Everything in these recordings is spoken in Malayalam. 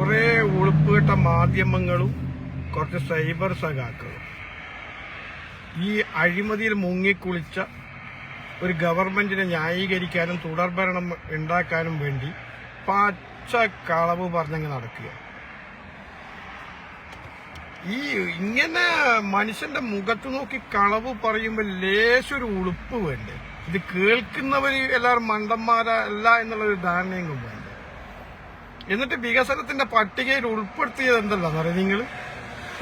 കുറെ ഉളുപ്പുകെട്ട മാധ്യമങ്ങളും കുറച്ച് സൈബർ സഖാക്കളും ഈ അഴിമതിയിൽ മുങ്ങിക്കുളിച്ച ഒരു ഗവൺമെന്റിനെ ന്യായീകരിക്കാനും തുടർഭരണം ഉണ്ടാക്കാനും വേണ്ടി പച്ച കളവ് പറഞ്ഞങ്ങ് നടക്കുക. ഈ ഇങ്ങനെ മനുഷ്യന്റെ മുഖത്ത് നോക്കി കളവ് പറയുമ്പോൾ ലേശൊരു ഉളുപ്പ് വേണ്ടേ? ഇത് കേൾക്കുന്നവര് എല്ലാവരും മണ്ടന്മാരല്ല എന്നുള്ളൊരു ധാരണയും വേണ്ട. എന്നിട്ട് വികസനത്തിന്റെ പട്ടികയിൽ ഉൾപ്പെടുത്തിയത് എന്തല്ലാന്ന് അറിയാം നിങ്ങൾ?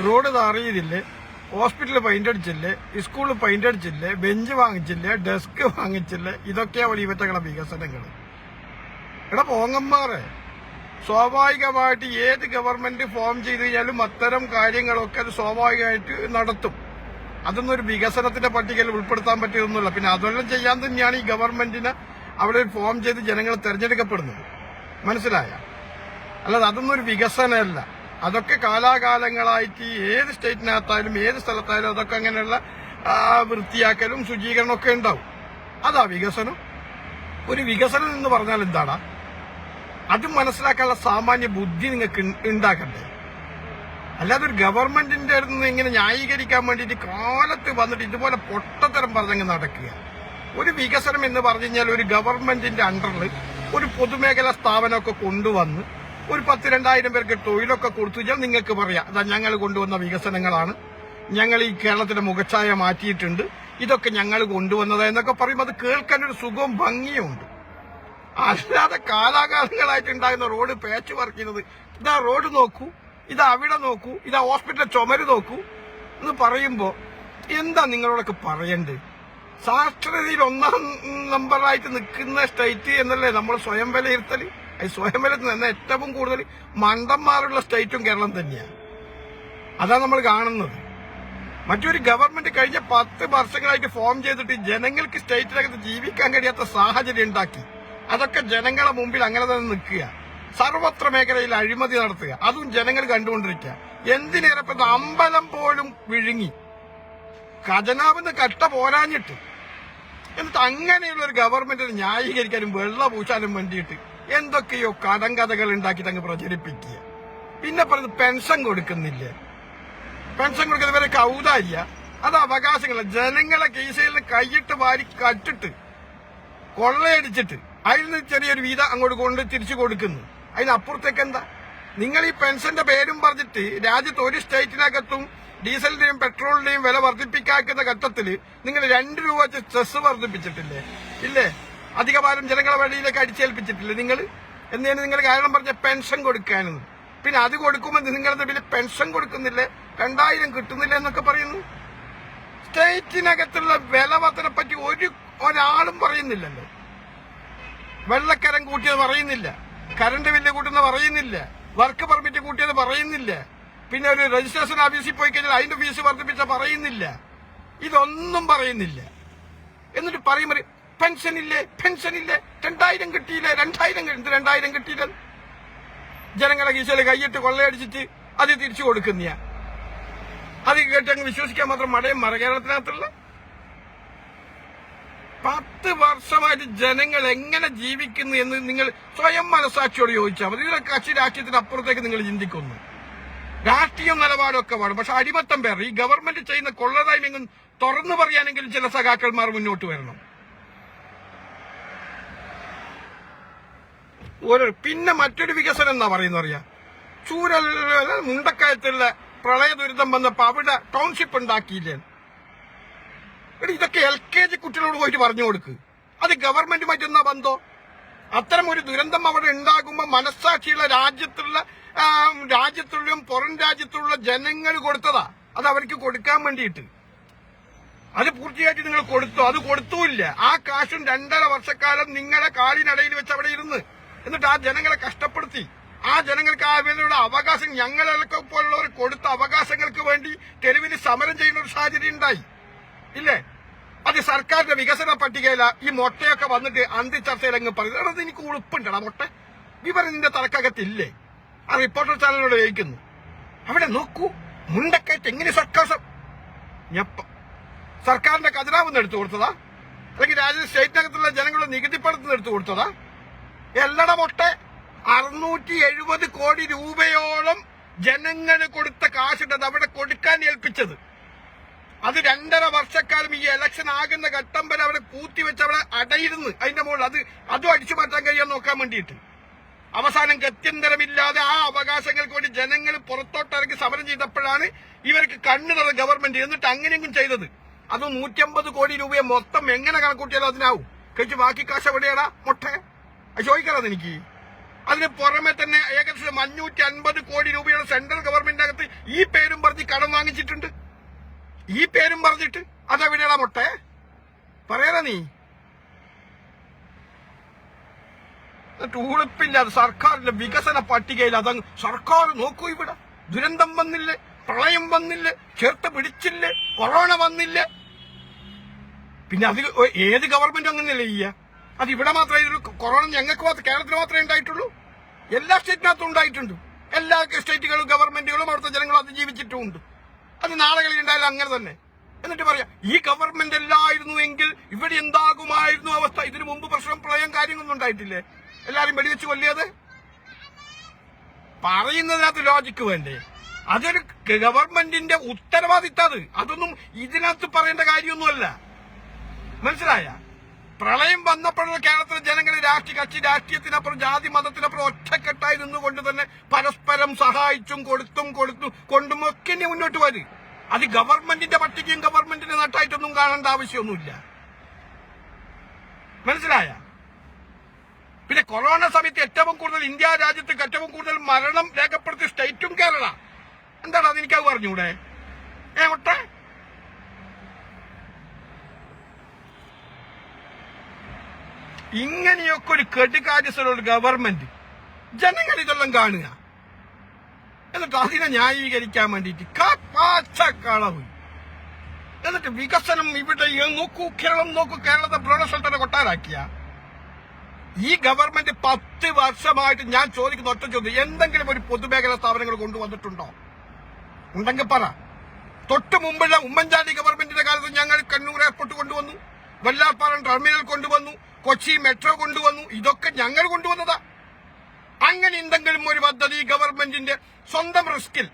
റോഡ് അറിയില്ലേ, ഹോസ്പിറ്റലിൽ പെയിന്റ് അടിച്ചില്ലേ, സ്കൂളിൽ പെയിന്റ് അടിച്ചില്ലേ, ബെഞ്ച് വാങ്ങിച്ചില്ലേ, ഡെസ്ക് വാങ്ങിച്ചില്ലേ, ഇതൊക്കെയാ ഇവറ്റകളെ വികസനങ്ങൾ. എടാ പോങ്ങന്മാരെ, സ്വാഭാവികമായിട്ട് ഏത് ഗവൺമെന്റ് ഫോം ചെയ്ത് കഴിഞ്ഞാലും അത്തരം കാര്യങ്ങളൊക്കെ അത് സ്വാഭാവികമായിട്ട് നടത്തും. അതൊന്നും ഒരു വികസനത്തിന്റെ പട്ടികയിൽ ഉൾപ്പെടുത്താൻ പറ്റിയതൊന്നുമില്ല. പിന്നെ അതെല്ലാം ചെയ്യാൻ തന്നെയാണ് ഈ ഗവൺമെന്റിനെ അവിടെ ഒരു ഫോം ചെയ്ത് ജനങ്ങൾ തെരഞ്ഞെടുക്കപ്പെടുന്നത്. മനസ്സിലായ? അല്ലാതെ അതൊന്നും ഒരു വികസനമല്ല. അതൊക്കെ കാലാകാലങ്ങളായിട്ട് ഏത് സ്റ്റേറ്റിനകത്തായാലും ഏത് സ്ഥലത്തായാലും അതൊക്കെ അങ്ങനെയുള്ള വൃത്തിയാക്കലും ശുചീകരണവും ഒക്കെ ഉണ്ടാവും. അതാ വികസനം. ഒരു വികസനം എന്ന് പറഞ്ഞാൽ എന്താടാ? അത് മനസ്സിലാക്കാനുള്ള സാമാന്യ ബുദ്ധി നിങ്ങൾക്ക് ഉണ്ടാക്കണ്ടേ? അല്ലാതെ ഒരു ഗവൺമെന്റിന്റെ അടുത്ത് നിന്ന് ഇങ്ങനെ ന്യായീകരിക്കാൻ വേണ്ടിയിട്ട് കാലത്ത് വന്നിട്ട് ഇതുപോലെ പൊട്ടത്തരം പറഞ്ഞങ്ങ് നടക്കുക. ഒരു വികസനം എന്ന് പറഞ്ഞു കഴിഞ്ഞാൽ ഒരു ഗവൺമെന്റിന്റെ അണ്ടറിൽ ഒരു പൊതുമേഖലാ സ്ഥാപനമൊക്കെ കൊണ്ടുവന്ന് ഒരു 10,000-2,000 പേർക്ക് തൊഴിലൊക്കെ കൊടുത്തു കഴിഞ്ഞാൽ നിങ്ങൾക്ക് പറയാം, അതാ ഞങ്ങൾ കൊണ്ടുവന്ന വികസനങ്ങളാണ്, ഞങ്ങൾ ഈ കേരളത്തിന്റെ മുഖച്ഛായ മാറ്റിയിട്ടുണ്ട്, ഇതൊക്കെ ഞങ്ങൾ കൊണ്ടുവന്നത് എന്നൊക്കെ പറയുമ്പോൾ അത് കേൾക്കാനൊരു സുഖവും ഭംഗിയും ഉണ്ട്. അല്ലാതെ കാലാകാലങ്ങളായിട്ട് ഉണ്ടാകുന്ന റോഡ് പേച്ച് വർക്ക് ചെയ്യുന്നത്, ഇതാ റോഡ് നോക്കൂ, ഇതാ അവിടെ നോക്കൂ, ഇതാ ഹോസ്പിറ്റൽ ചുമര് നോക്കൂ എന്ന് പറയുമ്പോ എന്താ നിങ്ങളോടൊക്കെ പറയണ്ട്? സാക്ഷരതയിൽ 1-ാം നമ്പറായിട്ട് നിൽക്കുന്ന സ്റ്റേറ്റ് എന്നല്ലേ നമ്മൾ സ്വയം വിലയിരുത്തല്? സ്വയം വിലയിരുത്തുന്ന ഏറ്റവും കൂടുതൽ മണ്ടന്മാരുള്ള സ്റ്റേറ്റും കേരളം തന്നെയാണ്. അതാണ് നമ്മൾ കാണുന്നത്. മറ്റൊരു ഗവൺമെന്റ് കഴിഞ്ഞ 10 വർഷങ്ങളായിട്ട് ഫോം ചെയ്തിട്ട് ജനങ്ങൾക്ക് സ്റ്റേറ്റിനകത്ത് ജീവിക്കാൻ കഴിയാത്ത സാഹചര്യം ഉണ്ടാക്കി. അതൊക്കെ ജനങ്ങളെ മുമ്പിൽ അങ്ങനെ തന്നെ നിൽക്കുക. സർവത്ര മേഖലയിൽ അഴിമതി നടത്തുക, അതും ജനങ്ങൾ കണ്ടുകൊണ്ടിരിക്കുക. എന്തിനേറെ അമ്പലം പോലും വിഴുങ്ങി, ഖജനാവെന്ന് കട്ട പോരാഞ്ഞിട്ട്. എന്നിട്ട് അങ്ങനെയുള്ള ഒരു ഗവൺമെന്റിനെ ന്യായീകരിക്കാനും വെള്ള പൂശാനും വേണ്ടിയിട്ട് എന്തൊക്കെയോ കടങ്കഥകൾ ഉണ്ടാക്കിയിട്ട് അങ്ങ് പ്രചരിപ്പിക്കുക. പിന്നെ പറയുന്നത് പെൻഷൻ കൊടുക്കുന്നില്ല, പെൻഷൻ കൊടുക്കുന്നവരെ ഔദാര്യ, അത് അവകാശങ്ങളല്ല. ജനങ്ങളെ കീശയിൽ കൈയിട്ട് വാരി കട്ടിട്ട് കൊള്ളയടിച്ചിട്ട് അതിൽ നിന്ന് ചെറിയൊരു വീതം അങ്ങോട്ട് കൊണ്ട് തിരിച്ചു കൊടുക്കുന്നു. അതിനപ്പുറത്തേക്ക് എന്താ? നിങ്ങൾ ഈ പെൻഷന്റെ പേരും പറഞ്ഞിട്ട് രാജ്യത്ത് ഒരു സ്റ്റേറ്റിനകത്തും ഡീസലിന്റെയും പെട്രോളിന്റെയും വില വർദ്ധിപ്പിക്കാക്കുന്ന ഘട്ടത്തിൽ നിങ്ങൾ 2 രൂപ വെച്ച് സെസ് വർദ്ധിപ്പിച്ചിട്ടില്ലേ? ഇല്ലേ? അധികഭാരം ജനങ്ങളെ വഴിയിലേക്ക് അടിച്ചേൽപ്പിച്ചിട്ടില്ലേ നിങ്ങൾ? എന്നതിന് നിങ്ങൾ കാരണം പറഞ്ഞ പെൻഷൻ കൊടുക്കാനെന്ന്. പിന്നെ അത് കൊടുക്കുമ്പോൾ നിങ്ങളുടെ വലിയ പെൻഷൻ കൊടുക്കുന്നില്ലേ, 2,000 കിട്ടുന്നില്ല എന്നൊക്കെ പറയുന്നു. സ്റ്റേറ്റിനകത്തുള്ള വില വർധനെ പറ്റി ഒരാളും പറയുന്നില്ലല്ലോ. വെള്ളക്കരം കൂട്ടിയത് പറയുന്നില്ല, കറണ്ട് ബില്ല് കൂട്ടുന്നത് പറയുന്നില്ല, വർക്ക് പെർമിറ്റ് കൂട്ടിയത് പറയുന്നില്ല, പിന്നെ ഒരു രജിസ്ട്രേഷൻ ഓഫീസിൽ പോയി കഴിഞ്ഞാൽ അതിന്റെ ഫീസ് വർദ്ധിപ്പിച്ച പറയുന്നില്ല. ഇതൊന്നും പറയുന്നില്ല. എന്നിട്ട് പറയുമ്പോൾ പെൻഷനില്ലേ, പെൻഷനില്ലേ, 2,000 കിട്ടിയില്ലേ, 2,000 കിട്ടിയില്ല. ജനങ്ങളെ കീശയിൽ കൈയിട്ട് കൊള്ളയടിച്ചിട്ട് അത് തിരിച്ചു കൊടുക്കുന്ന അത് കേട്ടങ്ങ് വിശ്വസിക്കാൻ മാത്രം മടയും കേരളത്തിനകത്തുള്ള 10 വർഷമായിട്ട് ജനങ്ങൾ എങ്ങനെ ജീവിക്കുന്നു എന്ന് നിങ്ങൾ സ്വയം മനസാക്ഷിയോട് ചോദിച്ചാൽ മതി. ഇതിലെ കക്ഷി രാഷ്ട്രീയത്തിന് അപ്പുറത്തേക്ക് നിങ്ങൾ ചിന്തിക്കുന്നു. രാഷ്ട്രീയം നിലപാടൊക്കെ വേണം, പക്ഷെ അടിമത്തം പേർ ഈ ഗവൺമെന്റ് ചെയ്യുന്ന കൊള്ളതായ്മ തുറന്നു പറയാനെങ്കിലും ചില സഖാക്കന്മാർ മുന്നോട്ട് വരണം. പിന്നെ മറ്റൊരു വികസനം എന്നാ പറയുന്നറിയാം, ചൂരൽ മുണ്ടക്കയത്തുള്ള പ്രളയ ദുരിതം വന്നപ്പോ അവിടെ ടൗൺഷിപ്പ് ഉണ്ടാക്കിയില്ലേ? ഇതൊക്കെ LKG കുട്ടികളോട് പോയിട്ട് പറഞ്ഞു കൊടുക്ക്. അത് ഗവൺമെന്റുമായിട്ട് എന്നാ ബന്ധോ? അത്തരം ഒരു ദുരന്തം അവിടെ ഉണ്ടാകുമ്പോ മനസ്സാക്ഷിയുള്ള രാജ്യത്തുള്ളും പുറം രാജ്യത്തുള്ള ജനങ്ങൾ കൊടുത്തതാ. അത് അവർക്ക് കൊടുക്കാൻ വേണ്ടിയിട്ട് അത് പൂർത്തിയായിട്ട് നിങ്ങൾ കൊടുത്തോ? അത് കൊടുത്തൂല്ല. ആ കാശും 2.5 വർഷക്കാലം നിങ്ങളെ കാലിനടയിൽ വെച്ച് അവിടെ ഇരുന്ന് എന്നിട്ട് ആ ജനങ്ങളെ കഷ്ടപ്പെടുത്തി. ആ ജനങ്ങൾക്ക് ആ വേണ്ടിയുള്ള അവകാശം ഞങ്ങളൊക്കെ പോലുള്ളവർ കൊടുത്ത അവകാശങ്ങൾക്ക് വേണ്ടി തെരുവിന് സമരം ചെയ്യുന്ന ഒരു സാഹചര്യം ഉണ്ടായി ഇല്ലേ? അത് സർക്കാരിന്റെ വികസന പട്ടികയില ഈ മൊട്ടയൊക്കെ വന്നിട്ട് അന്തിച്ചർച്ചയിൽ അങ്ങ് പറയുന്നത്. അത് എനിക്ക് ഉളുപ്പുണ്ടടാ മൊട്ട, വിവരം നിന്റെ തലക്കകത്തില്ലേ? ആ റിപ്പോർട്ടർ ചാനലിനോട് ചോദിക്കുന്നു. അവിടെ നോക്കൂ, മുണ്ടക്കയറ്റ് എങ്ങനെ സർക്കാരിന്റെ ഖജനാവിന്ന് എടുത്തു കൊടുത്തതാ, അല്ലെങ്കിൽ സ്റ്റേറ്റിനകത്തുള്ള ജനങ്ങളുടെ നികുതി പണത്തിൽ നിന്ന് എടുത്തു കൊടുത്തതാ? എല്ലട മൊട്ടെ, 670 കോടി രൂപയോളം ജനങ്ങൾ കൊടുത്ത കാശുണ്ട് അവിടെ കൊടുക്കാൻ ഏൽപ്പിച്ചത്. അത് 2.5 വർഷക്കാലം ഈ ഇലക്ഷൻ ആകുന്ന ഘട്ടം വരെ അവിടെ പൂത്തിവെച്ച് അവിടെ അടയിരുന്ന് അതിന്റെ മുകളിൽ അതും അടിച്ചു മാറ്റാൻ കഴിയാൻ നോക്കാൻ വേണ്ടിയിട്ട് അവസാനം ഗത്യന്തരമില്ലാതെ ആ അവകാശങ്ങൾക്ക് വേണ്ടി ജനങ്ങൾ പുറത്തോട്ടിറങ്ങി സമരം ചെയ്തപ്പോഴാണ് ഇവർക്ക് കണ്ണു നിറ ഗവൺമെന്റ് എന്നിട്ട് അങ്ങനെയെങ്കിലും ചെയ്തത്. അത് 150 കോടി രൂപയെ മൊത്തം എങ്ങനെ കണക്കൂട്ടിയാലും അതിനാവും. കഴിച്ച് ബാക്കി കാശ് എവിടെയാടാ മൊട്ടെ ചോദിക്കാറത് എനിക്ക്. അതിന് പുറമെ തന്നെ ഏകദേശം 550 കോടി രൂപയുടെ സെൻട്രൽ ഗവൺമെന്റിന്റെ അകത്ത് ഈ പേരും പറഞ്ഞ് കടം വാങ്ങിച്ചിട്ടുണ്ട്. ഈ പേരും പറഞ്ഞിട്ട് അതെവിടെയാടാ മൊട്ടെ പറയാ നീ. ഉളുപ്പില്ലാതെ സർക്കാരിന്റെ വികസന പട്ടികയിൽ അതങ്ങ് സർക്കാർ നോക്കൂ. ഇവിടെ ദുരന്തം വന്നില്ലേ, പ്രളയം വന്നില്ലേ, ചേർത്ത് പിടിച്ചില്ലേ, കൊറോണ വന്നില്ലേ, പിന്നെ അത് ഏത് ഗവൺമെന്റ് അങ്ങനെയല്ലേ ചെയ്യുക? അത് ഇവിടെ മാത്രമേ കൊറോണ ഞങ്ങൾക്ക് മാത്രം കേരളത്തിൽ മാത്രമേ ഉണ്ടായിട്ടുള്ളൂ? എല്ലാ സ്റ്റേറ്റിനകത്തും ഉണ്ടായിട്ടുണ്ട്. എല്ലാ സ്റ്റേറ്റുകളും ഗവൺമെന്റുകളും അവിടുത്തെ ജനങ്ങളും അതിജീവിച്ചിട്ടുമുണ്ട്. അത് നാളുകളിൽ ഉണ്ടായാലും അങ്ങനെ തന്നെ. എന്നിട്ട് പറയാം ഈ ഗവൺമെന്റ് അല്ലായിരുന്നു എങ്കിൽ ഇവിടെ എന്താകുമായിരുന്നു അവസ്ഥ? ഇതിനു മുമ്പ് പ്രശ്നം പ്രളയം കാര്യങ്ങളൊന്നും ഉണ്ടായിട്ടില്ലേ? എല്ലാരും വെടിവെച്ച് കൊല്ലിയത് പറയുന്നതിനകത്ത് ലോജിക്ക് വേണ്ടേ? അതൊരു ഗവൺമെന്റിന്റെ ഉത്തരവാദിത്തം. അതൊന്നും ഇതിനകത്ത് പറയേണ്ട കാര്യമൊന്നുമല്ല. മനസ്സിലായ? പ്രളയം വന്നപ്പോഴുള്ള കേരളത്തിലെ ജനങ്ങൾ രാഷ്ട്രീയത്തിനപ്പുറം ജാതി മതത്തിനപ്പുറം ഒറ്റക്കെട്ടായി നിന്നുകൊണ്ട് തന്നെ പരസ്പരം സഹായിച്ചും കൊണ്ടും ഒക്കെ മുന്നോട്ട് വരും. അത് ഗവൺമെന്റിന്റെ പട്ടികയും ഗവൺമെന്റിന്റെ നട്ടായിട്ടൊന്നും കാണേണ്ട ആവശ്യമൊന്നുമില്ല. മനസ്സിലായ? പിന്നെ കൊറോണ സമയത്ത് ഏറ്റവും കൂടുതൽ ഇന്ത്യ രാജ്യത്ത് ഏറ്റവും കൂടുതൽ മരണം രേഖപ്പെടുത്തിയ സ്റ്റേറ്റും കേരള. എന്താണ് അത് എനിക്കത് പറഞ്ഞൂടെ? ഒട്ടെ ഇങ്ങനെയൊക്കെ ഒരു കെടുകാര്യസ്ഥലുള്ള ഗവൺമെന്റ് ജനങ്ങൾ ഇതെല്ലാം കാണുക, എന്നിട്ട് അതിനെ ന്യായീകരിക്കാൻ വേണ്ടിയിട്ട് കളവ്. എന്നിട്ട് വികസനം ഇവിടെ നോക്കൂ, കേരളം നോക്കൂ, കേരളത്തെ ബ്രോണസൽട്ടനെ കൊട്ടാരാക്കിയ ഈ ഗവൺമെന്റ് 10 വർഷമായിട്ട് ഞാൻ ചോദിക്കുന്ന ഒറ്റ ചോദ്യം, എന്തെങ്കിലും ഒരു പൊതുമേഖലാ സ്ഥാപനങ്ങൾ കൊണ്ടുവന്നിട്ടുണ്ടോ? ഉണ്ടെങ്കിൽ പറ. തൊട്ട് മുമ്പുള്ള ഉമ്മൻചാണ്ടി ഗവൺമെന്റിന്റെ കാലത്ത് ഞങ്ങൾ കണ്ണൂർ എയർപോർട്ട് കൊണ്ടുവന്നു, വല്ലാർപാലം ടെർമിനൽ കൊണ്ടുവന്നു, കൊച്ചി മെട്രോ കൊണ്ടുവന്നു. ഇതൊക്കെ ഞങ്ങൾ കൊണ്ടുവന്നതാ. അങ്ങനെ എന്തെങ്കിലും ഒരു പദ്ധതി ഗവൺമെന്റിന്റെ സ്വന്തം റിസ്കിൽ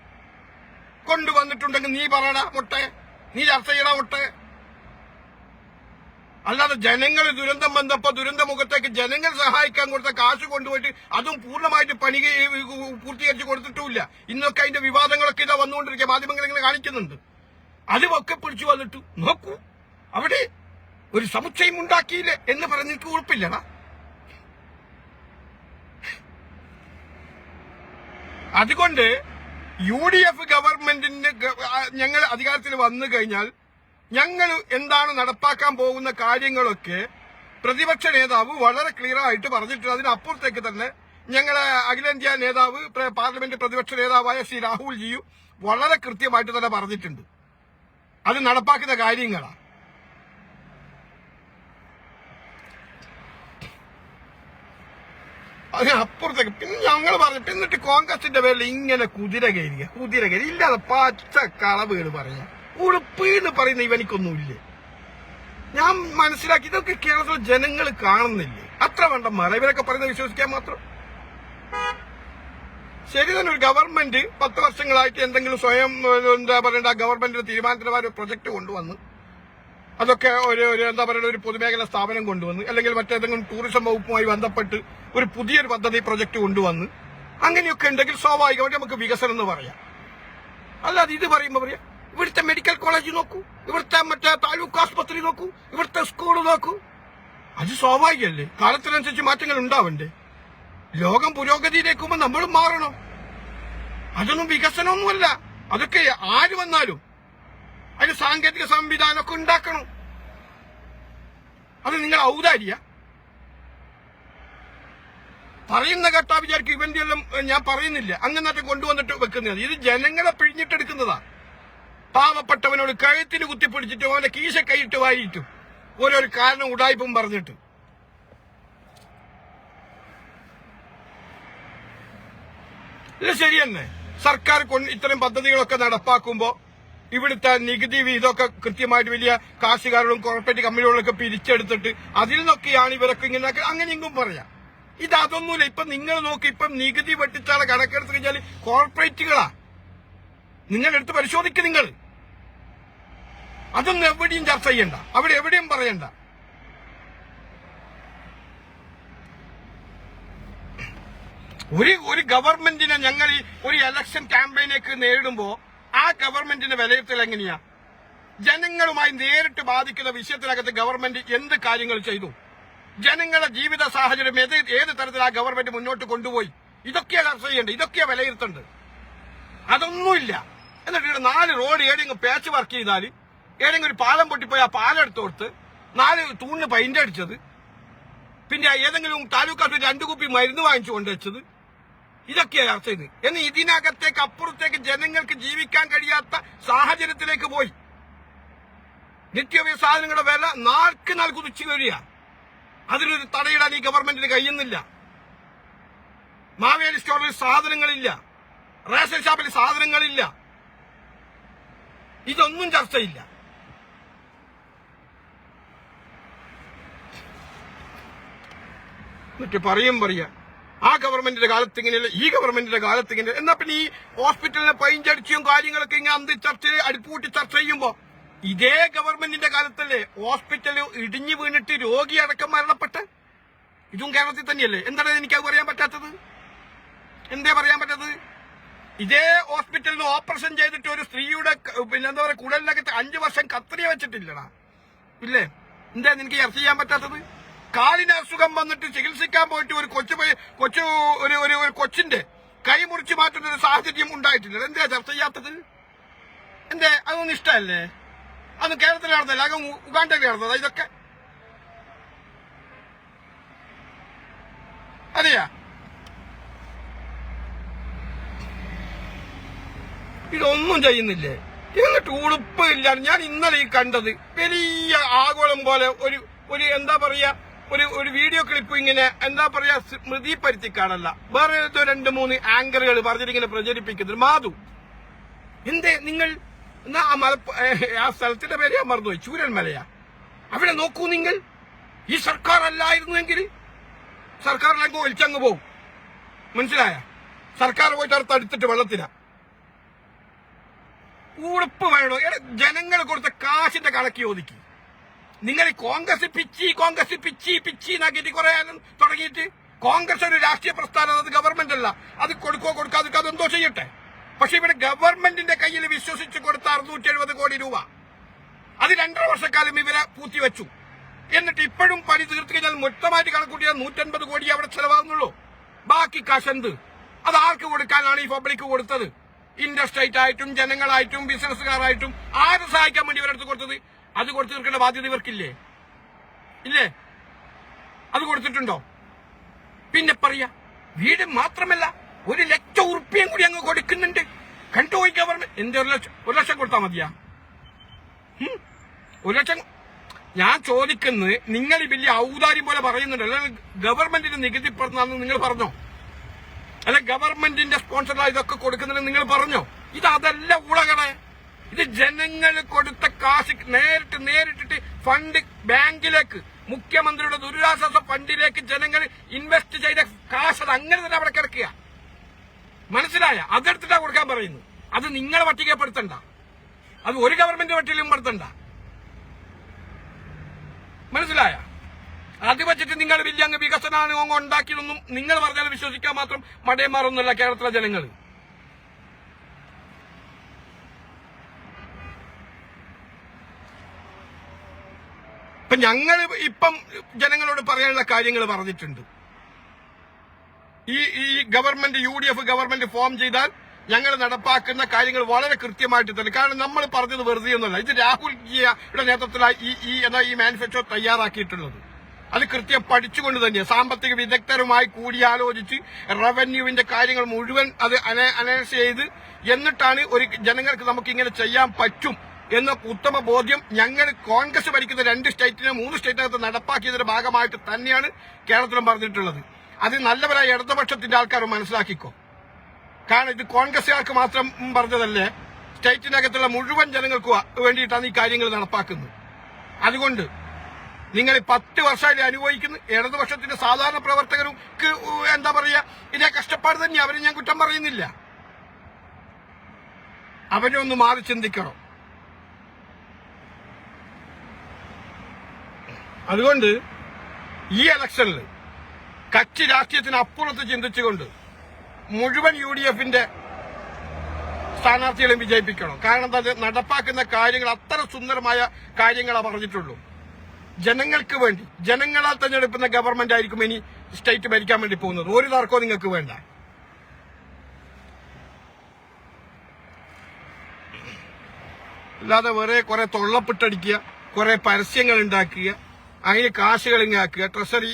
കൊണ്ടുവന്നിട്ടുണ്ടെങ്കിൽ നീ പറയടാ മുട്ടെ, നീ ചർച്ച ചെയ്യടാ മുട്ടെ. അല്ലാതെ ജനങ്ങൾ ദുരന്തം വന്നപ്പോ ദുരന്തമുഖത്തേക്ക് ജനങ്ങൾ സഹായിക്കാൻ കൊടുത്ത കാശ് കൊണ്ടുപോയിട്ട് അതും പൂർണ്ണമായിട്ട് പണി പൂർത്തീകരിച്ച് കൊടുത്തിട്ടുമില്ല. ഇന്നൊക്കെ അതിന്റെ വിവാദങ്ങളൊക്കെ ഇതാ വന്നുകൊണ്ടിരിക്കുക, മാധ്യമങ്ങൾ ഇങ്ങനെ കാണിക്കുന്നുണ്ട്. അതുമൊക്കെ പിടിച്ചു വന്നിട്ടു നോക്കൂ, അവിടെ ഒരു സമുച്ചയം ഉണ്ടാക്കിയില്ലേ എന്ന് പറഞ്ഞിട്ട് ഉറപ്പില്ലടാ. അതുകൊണ്ട് UDF ഗവൺമെന്റിന്റെ ഞങ്ങൾ അധികാരത്തിൽ വന്നു കഴിഞ്ഞാൽ ഞങ്ങൾ എന്താണ് നടപ്പാക്കാൻ പോകുന്ന കാര്യങ്ങളൊക്കെ പ്രതിപക്ഷ നേതാവ് വളരെ ക്ലിയർ ആയിട്ട് പറഞ്ഞിട്ടുണ്ട്. അതിനപ്പുറത്തേക്ക് തന്നെ ഞങ്ങളെ അഖിലേന്ത്യാ നേതാവ് പാർലമെന്റ് പ്രതിപക്ഷ നേതാവായ ശ്രീ രാഹുൽജിയും വളരെ കൃത്യമായിട്ട് തന്നെ പറഞ്ഞിട്ടുണ്ട്. അത് നടപ്പാക്കുന്ന കാര്യങ്ങളാണ്. അതിനപ്പുറത്തേക്ക് പിന്നെ ഞങ്ങൾ പറഞ്ഞിട്ട് എന്നിട്ട് കോൺഗ്രസിന്റെ പേരിൽ ഇങ്ങനെ കുതിര ഇല്ലാതെ പച്ച കളവുകൾ പറയാം. ഉളുപ്പ് എന്ന് പറയുന്ന ഇവനിക്കൊന്നുമില്ലേ? ഞാൻ മനസ്സിലാക്കി ഇതൊക്കെ കേരളത്തിലെ ജനങ്ങൾ കാണുന്നില്ലേ? അത്ര വേണ്ട മറ ഇവരൊക്കെ പറയുന്നത് വിശ്വസിക്കാൻ മാത്രം. ശരി തന്നെ, ഒരു ഗവൺമെന്റ് 10 വർഷങ്ങളായിട്ട് എന്തെങ്കിലും സ്വയം എന്താ പറയണ്ട ഗവൺമെന്റിന്റെ തീരുമാനത്തിനുമായ പ്രൊജക്ട് കൊണ്ടുവന്ന് അതൊക്കെ ഒരു എന്താ പറയുക ഒരു പൊതുമേഖലാ സ്ഥാപനം കൊണ്ടുവന്ന് അല്ലെങ്കിൽ മറ്റേതെങ്കിലും ടൂറിസം വകുപ്പുമായി ബന്ധപ്പെട്ട് ഒരു പുതിയൊരു പദ്ധതി പ്രൊജക്ട് കൊണ്ടുവന്ന് അങ്ങനെയൊക്കെ ഉണ്ടെങ്കിൽ സ്വാഭാവികമായിട്ട് നമുക്ക് വികസനം എന്ന് പറയാം. അല്ലാതെ ഇത് പറയുമ്പോൾ പറയാം ഇവിടുത്തെ മെഡിക്കൽ കോളേജ് നോക്കൂ, ഇവിടുത്തെ മറ്റേ താലൂക്ക് ആസ്പത്രി നോക്കൂ, ഇവിടുത്തെ സ്കൂൾ നോക്കൂ. അത് സ്വാഭാവികമല്ലേ? കാലത്തിനനുസരിച്ച് മാറ്റങ്ങൾ ഉണ്ടാവണ്ടേ? ലോകം പുരോഗതിയിലേക്കുമ്പോ നമ്മളും മാറണം. അതൊന്നും വികസനമൊന്നുമല്ല. അതൊക്കെ ആര് വന്നാലും അതിന് സാങ്കേതിക സംവിധാനമൊക്കെ ഉണ്ടാക്കണം. അത് നിങ്ങൾ ഔദാര്യ പറയുന്ന കേട്ടാ വിചാരിക്കും ഇവന്റെ എല്ലാം ഞാൻ പറയുന്നില്ല. അങ്ങനെ കൊണ്ടുവന്നിട്ട് വെക്കുന്നത് ഇത് ജനങ്ങളെ പിഴിഞ്ഞിട്ടെടുക്കുന്നതാ. പാവപ്പെട്ടവനോട് കഴുത്തിന് കുത്തിപ്പിടിച്ചിട്ടും അവന്റെ കീശ കൈയിട്ട് വാരിയിട്ടും ഓരോരു കാരണം ഉടായ്പും പറഞ്ഞിട്ട് ഇത് ശരിയെന്നെ. സർക്കാർ ഇത്തരം പദ്ധതികളൊക്കെ നടപ്പാക്കുമ്പോ ഇവിടുത്തെ നികുതി വിഹിതമൊക്കെ കൃത്യമായിട്ട് വലിയ കാശുകാരോടും കോർപ്പറേറ്റ് കമ്പനികളൊക്കെ പിരിച്ചെടുത്തിട്ട് അതിൽ നിന്നൊക്കെയാണ് ഇവരൊക്കെ ഇങ്ങനെ അങ്ങനെ ഇങ്ങും പറയാം. ഇതൊന്നുമില്ല. ഇപ്പൊ നിങ്ങൾ നോക്കി, ഇപ്പം നികുതി വെട്ടിച്ചാളെ കണക്കെടുത്ത് കഴിഞ്ഞാൽ കോർപ്പറേറ്റുകളാ. നിങ്ങൾ എടുത്ത് പരിശോധിക്കുക. നിങ്ങൾ അതൊന്നും എവിടെയും ചർച്ച ചെയ്യണ്ട, അവിടെ എവിടെയും പറയണ്ട. ഒരു ഗവൺമെന്റിനെ ഞങ്ങൾ ഒരു ഇലക്ഷൻ ക്യാമ്പയിനേക്ക് നേരിടുമ്പോ ആ ഗവൺമെന്റിന്റെ വിലയിരുത്തൽ എങ്ങനെയാ? ജനങ്ങളുമായി നേരിട്ട് ബാധിക്കുന്ന വിഷയത്തിനകത്ത് ഗവൺമെന്റ് എന്ത് കാര്യങ്ങൾ ചെയ്തു? ജനങ്ങളുടെ ജീവിത സാഹചര്യം ഏത് തരത്തിൽ ആ ഗവൺമെന്റ് മുന്നോട്ട് കൊണ്ടുപോയി? ഇതൊക്കെയാ ചർച്ച ചെയ്യേണ്ടത്, ഇതൊക്കെയാ വിലയിരുത്തേണ്ടത്. അതൊന്നുമില്ല. എന്നിട്ട് 4 റോഡ് ഏതെങ്കിലും പാച്ച് വർക്ക് ചെയ്താൽ, ഏതെങ്കിലും ഒരു പാലം പൊട്ടിപ്പോയി ആ പാലം എടുത്തു കൊടുത്ത് 4 തൂണിന് പെയിന്റ് അടിച്ചത്, പിന്നെ ഏതെങ്കിലും താലൂക്കാട്ട് 2 കുപ്പി മരുന്ന് വാങ്ങിച്ചു കൊണ്ടുവച്ചത്, ഇതൊക്കെയാ ചർച്ച ചെയ്ത്. എന്നാൽ ഇതിനകത്തേക്ക് അപ്പുറത്തേക്ക് ജനങ്ങൾക്ക് ജീവിക്കാൻ കഴിയാത്ത സാഹചര്യത്തിലേക്ക് പോയി. നിത്യോപയോഗ സാധനങ്ങളുടെ വില നാൾക്ക് നാൾ കുതിച്ചു വരിക. അതിലൊരു തടയിടാൻ ഈ ഗവൺമെന്റിന് കഴിയുന്നില്ല. മാവേലി സ്റ്റോറിൽ സാധനങ്ങളില്ല, റേഷൻ ഷോപ്പിൽ സാധനങ്ങളില്ല, ഇതൊന്നും ചർച്ചയില്ല. എന്നിട്ട് പറയാ ആ ഗവൺമെന്റിന്റെ കാലത്ത് ഇങ്ങനെയല്ല, ഈ ഗവൺമെന്റിന്റെ കാലത്ത് ഇങ്ങനെ. എന്നാ പിന്നെ ഈ ഹോസ്പിറ്റലിനെ പൈഞ്ചടിച്ചും കാര്യങ്ങളൊക്കെ ഇങ്ങനെ അന്ത് അടുപ്പൂട്ടി ചർച്ച ചെയ്യുമ്പോ ഇതേ ഗവൺമെന്റിന്റെ കാലത്തല്ലേ ഹോസ്പിറ്റല് ഇടിഞ്ഞു വീണിട്ട് രോഗി അടക്കം മരണപ്പെട്ട്? ഇതും കേരളത്തിൽ തന്നെയല്ലേ? എന്താണ് എനിക്കത് പറയാൻ പറ്റാത്തത്? എന്തേ പറയാൻ പറ്റാത്തത്? ഇതേ ഹോസ്പിറ്റലിൽ ഓപ്പറേഷൻ ചെയ്തിട്ട് ഒരു സ്ത്രീയുടെ എന്താ പറയുക കുടലിനകത്ത് 5 വർഷം കത്രിയ വെച്ചിട്ടില്ലടാ, ഇല്ലേ? എന്താ നിനക്ക് ചർച്ച ചെയ്യാൻ പറ്റാത്തത്? കാലിന് അസുഖം വന്നിട്ട് ചികിത്സിക്കാൻ പോയിട്ട് ഒരു കൊച്ചിന്റെ കൈ മുറിച്ച് മാറ്റുന്ന ഒരു സാഹചര്യം ഉണ്ടായിട്ടില്ല. എന്താ ചർച്ച ചെയ്യാത്തത്? എന്തേ അതൊന്നും ഇഷ്ടമല്ലേ? അന്ന് കേരളത്തിൽ നടന്നല്ല, അത് ഉഗാണ്ടയിൽ നടന്നത്. ഇതൊക്കെ അറിയാ? ഇതൊന്നും ചെയ്യുന്നില്ലേ? എന്നിട്ട് ഉളുപ്പില്ല. ഞാൻ ഇന്നലെ ഈ കണ്ടത് വലിയ ആഗോളം പോലെ ഒരു എന്താ പറയാ ഒരു വീഡിയോ ക്ലിപ്പ് ഇങ്ങനെ എന്താ പറയാ സ്മൃതി പരുത്തിക്കാണല്ല, വേറെ 2-3 ആങ്കറുകൾ പറഞ്ഞിട്ടിങ്ങനെ പ്രചരിപ്പിക്കുന്നത്. മാധു, എന്തേ നിങ്ങൾ എന്നാ ആ സ്ഥലത്തിന്റെ പേര് ഞാൻ മറന്നുപോയി, ചൂരൽമലയാ. അവിടെ നോക്കൂ നിങ്ങൾ. ഈ സർക്കാർ അല്ലായിരുന്നുവെങ്കിൽ സർക്കാരിലേക്ക് ഒലിച്ചങ്ങ് പോവും. മനസ്സിലായ? സർക്കാർ പോയിട്ട് അടുത്ത് അടുത്തിട്ട് വെള്ളത്തിനാ. ഉറപ്പ് വേണോ? ജനങ്ങൾ കൊടുത്ത കാശിന്റെ കണക്ക് ചോദിക്കും. നിങ്ങൾ കോൺഗ്രസ് പിച്ചി എന്നാക്കിയിട്ട് കുറെ തുടങ്ങിയിട്ട്, കോൺഗ്രസ് ഒരു രാഷ്ട്രീയ പ്രസ്ഥാനം, അത് ഗവൺമെന്റ് അല്ല. അത് കൊടുക്കാതിരിക്കുക, അതെന്തോ ചെയ്യട്ടെ. പക്ഷെ ഇവിടെ ഗവൺമെന്റിന്റെ കയ്യിൽ വിശ്വസിച്ച് കൊടുത്ത 670 കോടി രൂപ, അത് 2.5 വർഷക്കാലം ഇവരെ പൂത്തിവെച്ചു. എന്നിട്ട് ഇപ്പോഴും പണി തീർത്ത് കഴിഞ്ഞാൽ മൊത്തമായിട്ട് കണക്കൂട്ടിയാൽ 150 കോടി അവിടെ ചെലവാകുന്നുള്ളൂ. ബാക്കി കാശെന്ത്? അത് ആർക്ക് കൊടുക്കാനാണ് ഈ പബ്ലിക് കൊടുത്തത്? ഇൻഡസ്ട്രേറ്റ് ആയിട്ടും ജനങ്ങളായിട്ടും ബിസിനസ്സുകാരായിട്ടും ആരെ സഹായിക്കാൻ വേണ്ടി ഇവരെടുത്ത് കൊടുത്തത്? അത് കൊടുത്തു തീർക്കേണ്ട ബാധ്യത ഇവർക്കില്ലേ? ഇല്ലേ? അത് കൊടുത്തിട്ടുണ്ടോ? പിന്നെ പറയാ വീട് മാത്രമല്ല 1 ലക്ഷം ഉറുപ്പിയും കൂടി അങ്ങ് കൊടുക്കുന്നുണ്ട്. കണ്ടുപോയി ഗവൺമെന്റ്. എന്റെ 1 ലക്ഷം കൊടുത്താൽ മതിയാ? 1 ലക്ഷം. ഞാൻ ചോദിക്കുന്നത്, നിങ്ങൾ ഈ വലിയ ഔദാര്യം പോലെ പറയുന്നുണ്ട്, അല്ലെങ്കിൽ ഗവൺമെന്റിന് നികുതി പറഞ്ഞാന്ന് നിങ്ങൾ പറഞ്ഞോ? അല്ല ഗവൺമെന്റിന്റെ സ്പോൺസറായി ഇതൊക്കെ കൊടുക്കുന്നുണ്ട് നിങ്ങൾ പറഞ്ഞോ? അതല്ല ഉളകളെ. ഇത് ജനങ്ങൾ കൊടുത്ത കാശ് നേരിട്ടിട്ട് ഫണ്ട് ബാങ്കിലേക്ക്, മുഖ്യമന്ത്രിയുടെ ദുരിതാശ്വാസ ഫണ്ടിലേക്ക് ജനങ്ങൾ ഇൻവെസ്റ്റ് ചെയ്ത കാശ് അത് അങ്ങനെ തന്നെ അവിടെ കിടക്കുക. മനസ്സിലായ? അതെടുത്തിട്ടാ കൊടുക്കാൻ പറയുന്നു. അത് നിങ്ങളെ പട്ടികപ്പെടുത്തണ്ട, അത് ഒരു ഗവൺമെന്റ് പട്ടികയിലും പെടുത്തണ്ട. മനസ്സിലായ? അത് വെച്ചിട്ട് നിങ്ങൾ വലിയ അങ്ങ് വികസനമാണ് ഉണ്ടാക്കിയതൊന്നും നിങ്ങൾ പറഞ്ഞാൽ വിശ്വസിക്കാൻ മാത്രം മടയന്മാരൊന്നുമല്ല കേരളത്തിലെ ജനങ്ങൾ. ഇപ്പൊ ഞങ്ങൾ ഇപ്പം ജനങ്ങളോട് പറയാനുള്ള കാര്യങ്ങൾ പറഞ്ഞിട്ടുണ്ട്. ഈ ഗവൺമെന്റ് UDF ഗവൺമെന്റ് ഫോം ചെയ്താൽ ഞങ്ങൾ നടപ്പാക്കുന്ന കാര്യങ്ങൾ വളരെ കൃത്യമായിട്ട് തന്നെ. കാരണം നമ്മൾ പറഞ്ഞത് വെറുതെ ഒന്നുമല്ല. ഇത് രാഹുൽ ജിയുടെ നേതൃത്വത്തിലാണ് ഈ മാനിഫെസ്റ്റോ തയ്യാറാക്കിയിട്ടുള്ളത്. അത് കൃത്യം പഠിച്ചുകൊണ്ട് തന്നെയാണ് സാമ്പത്തിക വിദഗ്ധരുമായി കൂടിയാലോചിച്ച് റവന്യൂവിന്റെ കാര്യങ്ങൾ മുഴുവൻ അത് അനലൈസ് ചെയ്ത് എന്നിട്ടാണ് ഒരു ജനങ്ങൾക്ക് നമുക്ക് ഇങ്ങനെ ചെയ്യാൻ പറ്റും എന്ന ഉത്തമ ബോധ്യം ഞങ്ങൾ കോൺഗ്രസ് ഭരിക്കുന്ന 2 സ്റ്റേറ്റിനും 3 സ്റ്റേറ്റിനകത്ത് നടപ്പാക്കിയതിന്റെ ഭാഗമായിട്ട് തന്നെയാണ് കേരളത്തിലും പറഞ്ഞിട്ടുള്ളത്. അത് നല്ലവരായ ഇടതുപക്ഷത്തിന്റെ ആൾക്കാർ മനസ്സിലാക്കിക്കോ. കാരണം ഇത് കോൺഗ്രസുകാർക്ക് മാത്രം പറഞ്ഞതല്ലേ, സ്റ്റേറ്റിനകത്തുള്ള മുഴുവൻ ജനങ്ങൾക്ക് വേണ്ടിയിട്ടാണ് ഈ കാര്യങ്ങൾ നടപ്പാക്കുന്നത്. അതുകൊണ്ട് നിങ്ങൾ 10 വർഷമായിട്ട് അനുഭവിക്കുന്ന ഇടതുപക്ഷത്തിന്റെ സാധാരണ പ്രവർത്തകർക്ക് എന്താ പറയാ, ഇതേ കഷ്ടപ്പാട് തന്നെ. അവരെ ഞാൻ കുറ്റം പറയുന്നില്ല. അവരെ ഒന്ന് മാറി ചിന്തിക്കണം. അതുകൊണ്ട് ഈ ഇലക്ഷനിൽ കക്ഷി രാഷ്ട്രീയത്തിന് അപ്പുറത്ത് ചിന്തിച്ചുകൊണ്ട് മുഴുവൻ UDFന്റെ സ്ഥാനാർത്ഥികളെ വിജയിപ്പിക്കണം. കാരണം അത് നടപ്പാക്കുന്ന കാര്യങ്ങൾ അത്ര സുന്ദരമായ കാര്യങ്ങളാണ് പറഞ്ഞിട്ടുള്ളൂ. ജനങ്ങൾക്ക് വേണ്ടി, ജനങ്ങളാൽ തെരഞ്ഞെടുക്കുന്ന ഗവൺമെന്റ് ആയിരിക്കും ഇനി സ്റ്റേറ്റ് ഭരിക്കാൻ വേണ്ടി പോകുന്നത്. ഒരു തർക്കവും നിങ്ങൾക്ക് വേണ്ട. അല്ലാതെ വേറെ കുറെ തൊള്ളപ്പിട്ടടിക്കുക, കുറെ പരസ്യങ്ങൾ ഉണ്ടാക്കുക, അതിന് കാശുകൾ ഇങ്ങാക്കുക, ട്രഷറി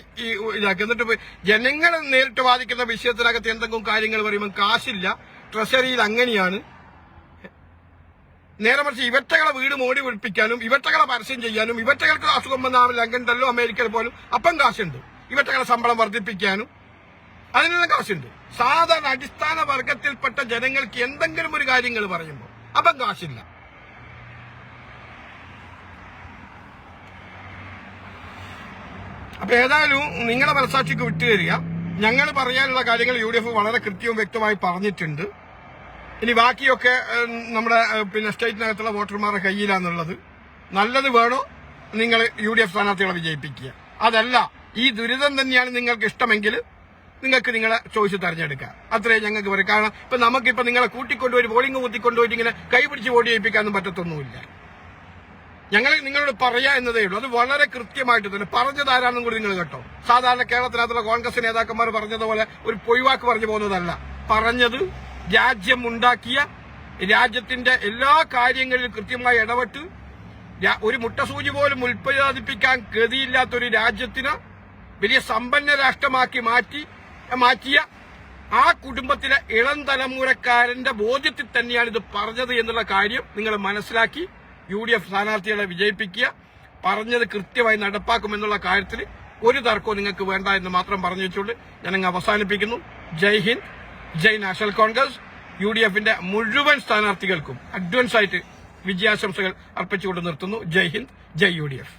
ഇതാക്കുക. എന്നിട്ട് ജനങ്ങളെ നേരിട്ട് ബാധിക്കുന്ന വിഷയത്തിനകത്ത് എന്തെങ്കിലും കാര്യങ്ങൾ പറയുമ്പോൾ കാശില്ല, ട്രഷറിയിൽ അങ്ങനെയാണ്. നേരെ മറിച്ച് ഇവറ്റകളെ വീട് മോടി ഒഴിപ്പിക്കാനും ഇവറ്റകളെ പരസ്യം ചെയ്യാനും ഇവറ്റകൾക്ക് അസുഖം വന്നാൽ ലണ്ടനിലോ അമേരിക്കയിൽ പോലും അപ്പം കാശുണ്ട്. ഇവറ്റകളെ ശമ്പളം വർദ്ധിപ്പിക്കാനും അതിനെല്ലാം കാശുണ്ട്. സാധാരണ അടിസ്ഥാന വർഗത്തിൽപ്പെട്ട ജനങ്ങൾക്ക് എന്തെങ്കിലും ഒരു കാര്യങ്ങൾ പറയുമ്പോൾ അപ്പം കാശില്ല. അപ്പൊ ഏതായാലും നിങ്ങളെ മനസാക്ഷിക്ക് വിട്ടുതരിക. ഞങ്ങൾ പറയാനുള്ള കാര്യങ്ങൾ UDF വളരെ കൃത്യവും വ്യക്തമായി പറഞ്ഞിട്ടുണ്ട്. ഇനി ബാക്കിയൊക്കെ നമ്മുടെ സ്റ്റേറ്റിനകത്തുള്ള വോട്ടർമാരുടെ കയ്യിലാന്നുള്ളത്. നല്ലത് വേണോ നിങ്ങൾ UDF സ്ഥാനാർത്ഥികളെ വിജയിപ്പിക്കുക. അതല്ല ഈ ദുരിതം തന്നെയാണ് നിങ്ങൾക്ക് ഇഷ്ടമെങ്കിൽ നിങ്ങൾക്ക് നിങ്ങളെ ചോയ്സ് തെരഞ്ഞെടുക്കുക. അത്രേ ഞങ്ങൾക്ക് പറയും. കാരണം ഇപ്പൊ നമുക്കിപ്പോ നിങ്ങളെ കൂട്ടിക്കൊണ്ടുപോയി ബോളിംഗ് കുത്തിക്കൊണ്ടുപോയിട്ട് ഇങ്ങനെ കൈപിടിച്ച് വോട്ട് ചെയ്യിപ്പിക്കാനൊന്നും പറ്റത്തൊന്നുമില്ല. ഞങ്ങൾ നിങ്ങളോട് പറയാ എന്നതേ ഉള്ളൂ. അത് വളരെ കൃത്യമായിട്ട് തന്നെ പറഞ്ഞത് ആരാണെന്നും കൂടി നിങ്ങൾ കേട്ടോ. സാധാരണ കേരളത്തിനകത്തുള്ള കോൺഗ്രസ് നേതാക്കന്മാർ പറഞ്ഞതുപോലെ ഒരു പൊയ്വാക്ക് പറഞ്ഞു പോകുന്നതല്ല. പറഞ്ഞത് രാജ്യം ഉണ്ടാക്കിയ, രാജ്യത്തിന്റെ എല്ലാ കാര്യങ്ങളിലും കൃത്യമായി ഇടപെട്ട് ഒരു മുട്ടസൂചി പോലും ഉൽപ്പാദിപ്പിക്കാൻ ഗതിയില്ലാത്തൊരു രാജ്യത്തിന് വലിയ സമ്പന്ന രാഷ്ട്രമാക്കി മാറ്റിയ ആ കുടുംബത്തിലെ ഇളം തലമുറക്കാരന്റെ ബോധ്യത്തിൽ തന്നെയാണ് ഇത് പറഞ്ഞത് എന്നുള്ള കാര്യം നിങ്ങൾ മനസ്സിലാക്കി UDF സ്ഥാനാർത്ഥികളെ വിജയിപ്പിക്കുക. പറഞ്ഞത് കൃത്യമായി നടപ്പാക്കുമെന്നുള്ള കാര്യത്തിൽ ഒരു തർക്കവും നിങ്ങൾക്ക് വേണ്ട എന്ന് മാത്രം പറഞ്ഞു വെച്ചുകൊണ്ട് ഞാനങ്ങ് അവസാനിപ്പിക്കുന്നു. ജയ് ഹിന്ദ്, ജയ് നാഷണൽ കോൺഗ്രസ്. UDFന്റെ മുഴുവൻ സ്ഥാനാർത്ഥികൾക്കും അഡ്വാൻസ് ആയിട്ട് വിജയാശംസകൾ അർപ്പിച്ചുകൊണ്ട് നിർത്തുന്നു. ജയ് ഹിന്ദ്, ജയ് UDF.